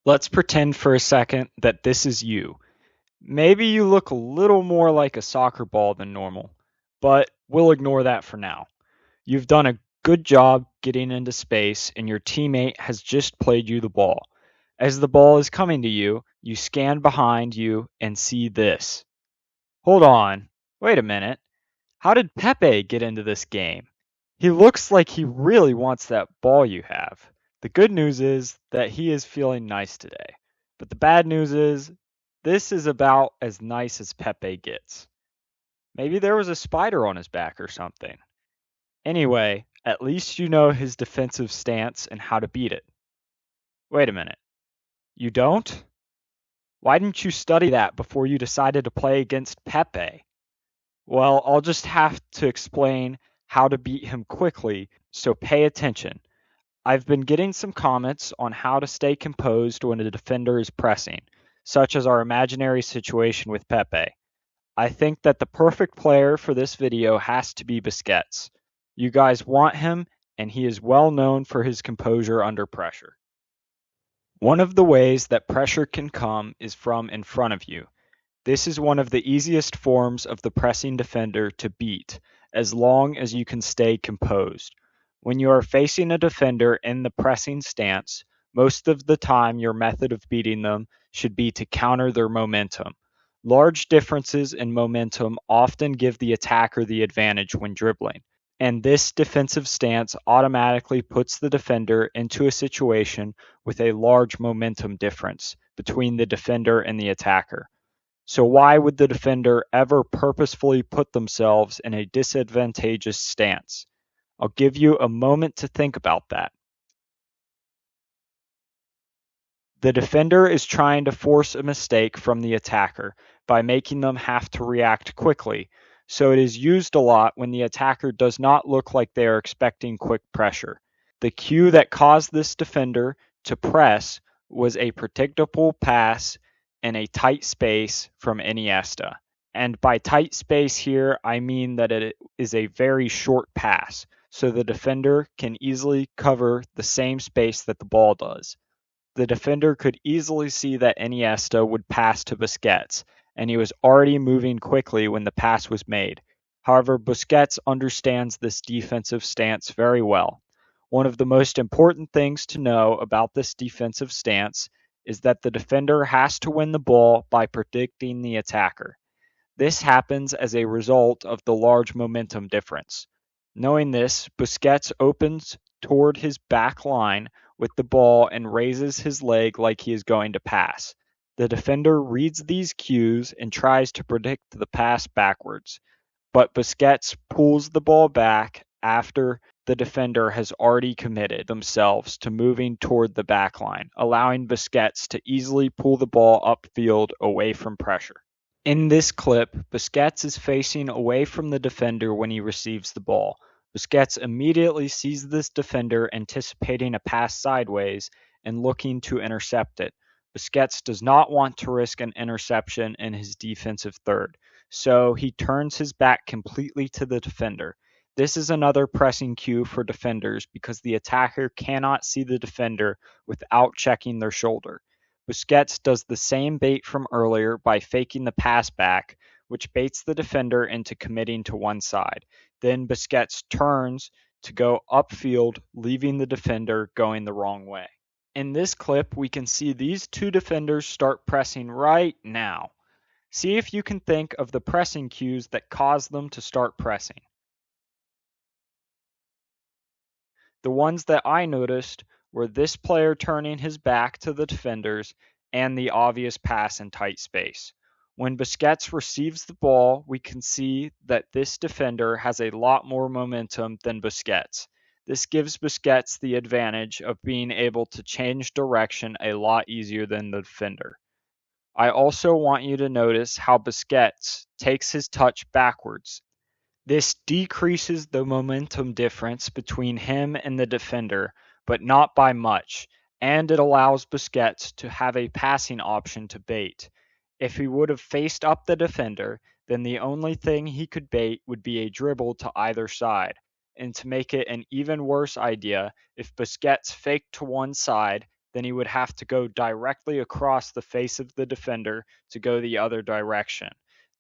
Let's pretend for a second that this is you. Maybe you look a little more like a soccer ball than normal, but we'll ignore that for now. You've done a good job getting into space, and your teammate has just played you the ball. As the ball is coming to you, you scan behind you and see this. Hold on. Wait a minute. How did Pepe get into this game? He looks like he really wants that ball you have. The good news is that he is feeling nice today. But the bad news is this is about as nice as Pepe gets. Maybe there was a spider on his back or something. Anyway, at least you know his defensive stance and how to beat it. Wait a minute. You don't? Why didn't you study that before you decided to play against Pepe? Well, I'll just have to explain how to beat him quickly, so pay attention. I've been getting some comments on how to stay composed when a defender is pressing, such as our imaginary situation with Pepe. I think that the perfect player for this video has to be Busquets. You guys want him, and he is well known for his composure under pressure. One of the ways that pressure can come is from in front of you. This is one of the easiest forms of the pressing defender to beat, as long as you can stay composed. When you are facing a defender in the pressing stance, most of the time your method of beating them should be to counter their momentum. Large differences in momentum often give the attacker the advantage when dribbling, and this defensive stance automatically puts the defender into a situation with a large momentum difference between the defender and the attacker. So why would the defender ever purposefully put themselves in a disadvantageous stance? I'll give you a moment to think about that. The defender is trying to force a mistake from the attacker by making them have to react quickly, so it is used a lot when the attacker does not look like they are expecting quick pressure. The cue that caused this defender to press was a predictable pass in a tight space from Iniesta. And by tight space here, I mean that it is a very short pass, so the defender can easily cover the same space that the ball does. The defender could easily see that Iniesta would pass to Busquets, and he was already moving quickly when the pass was made. However, Busquets understands this defensive stance very well. One of the most important things to know about this defensive stance is that the defender has to win the ball by predicting the attacker. This happens as a result of the large momentum difference. Knowing this, Busquets opens toward his back line with the ball and raises his leg like he is going to pass. The defender reads these cues and tries to predict the pass backwards, but Busquets pulls the ball back after the defender has already committed themselves to moving toward the back line, allowing Busquets to easily pull the ball upfield away from pressure. In this clip, Busquets is facing away from the defender when he receives the ball. Busquets immediately sees this defender anticipating a pass sideways and looking to intercept it. Busquets does not want to risk an interception in his defensive third, so he turns his back completely to the defender. This is another pressing cue for defenders because the attacker cannot see the defender without checking their shoulder. Busquets does the same bait from earlier by faking the pass back, which baits the defender into committing to one side. Then Busquets turns to go upfield, leaving the defender going the wrong way. In this clip, we can see these two defenders start pressing right now. See if you can think of the pressing cues that cause them to start pressing. The ones that I noticed were this player turning his back to the defenders and the obvious pass in tight space. When Busquets receives the ball, we can see that this defender has a lot more momentum than Busquets. This gives Busquets the advantage of being able to change direction a lot easier than the defender. I also want you to notice how Busquets takes his touch backwards. This decreases the momentum difference between him and the defender, but not by much, and it allows Busquets to have a passing option to bait. If he would have faced up the defender, then the only thing he could bait would be a dribble to either side. And to make it an even worse idea, if Busquets faked to one side, then he would have to go directly across the face of the defender to go the other direction.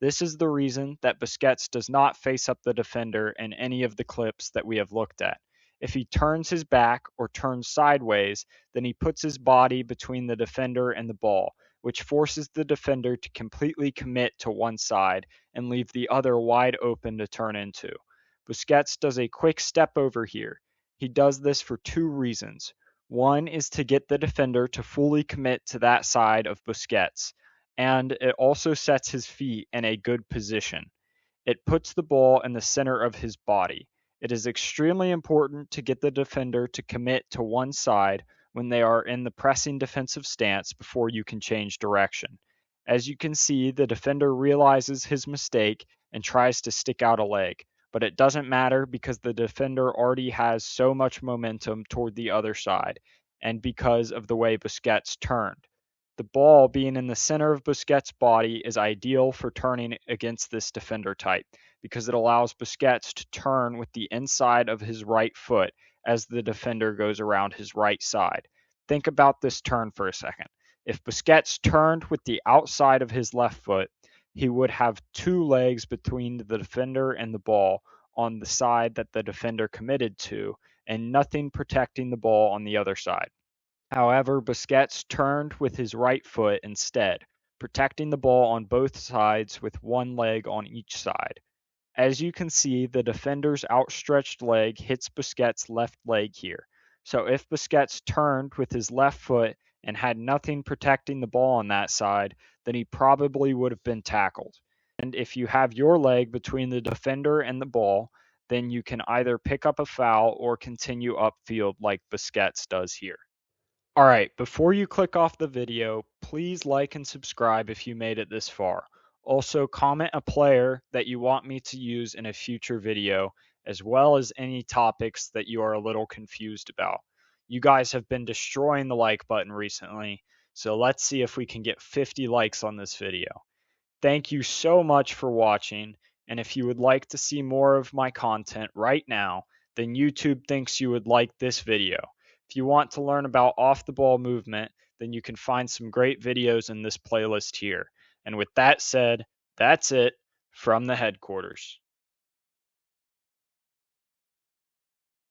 This is the reason that Busquets does not face up the defender in any of the clips that we have looked at. If he turns his back or turns sideways, then he puts his body between the defender and the ball, which forces the defender to completely commit to one side and leave the other wide open to turn into. Busquets does a quick step over here. He does this for two reasons. One is to get the defender to fully commit to that side of Busquets, and it also sets his feet in a good position. It puts the ball in the center of his body. It is extremely important to get the defender to commit to one side when they are in the pressing defensive stance before you can change direction. As you can see, the defender realizes his mistake and tries to stick out a leg, but it doesn't matter because the defender already has so much momentum toward the other side, and because of the way Busquets turned. The ball being in the center of Busquets' body is ideal for turning against this defender type because it allows Busquets to turn with the inside of his right foot as the defender goes around his right side. Think about this turn for a second. If Busquets turned with the outside of his left foot, he would have two legs between the defender and the ball on the side that the defender committed to, and nothing protecting the ball on the other side. However, Busquets turned with his right foot instead, protecting the ball on both sides with one leg on each side. As you can see, the defender's outstretched leg hits Busquets' left leg here. So if Busquets turned with his left foot and had nothing protecting the ball on that side, then he probably would have been tackled. And if you have your leg between the defender and the ball, then you can either pick up a foul or continue upfield like Busquets does here. All right, before you click off the video, please like and subscribe if you made it this far. Also, comment a player that you want me to use in a future video, as well as any topics that you are a little confused about. You guys have been destroying the like button recently, so let's see if we can get 50 likes on this video. Thank you so much for watching, and if you would like to see more of my content right now, then YouTube thinks you would like this video. If you want to learn about off-the-ball movement, then you can find some great videos in this playlist here. And with that said, that's it from the headquarters.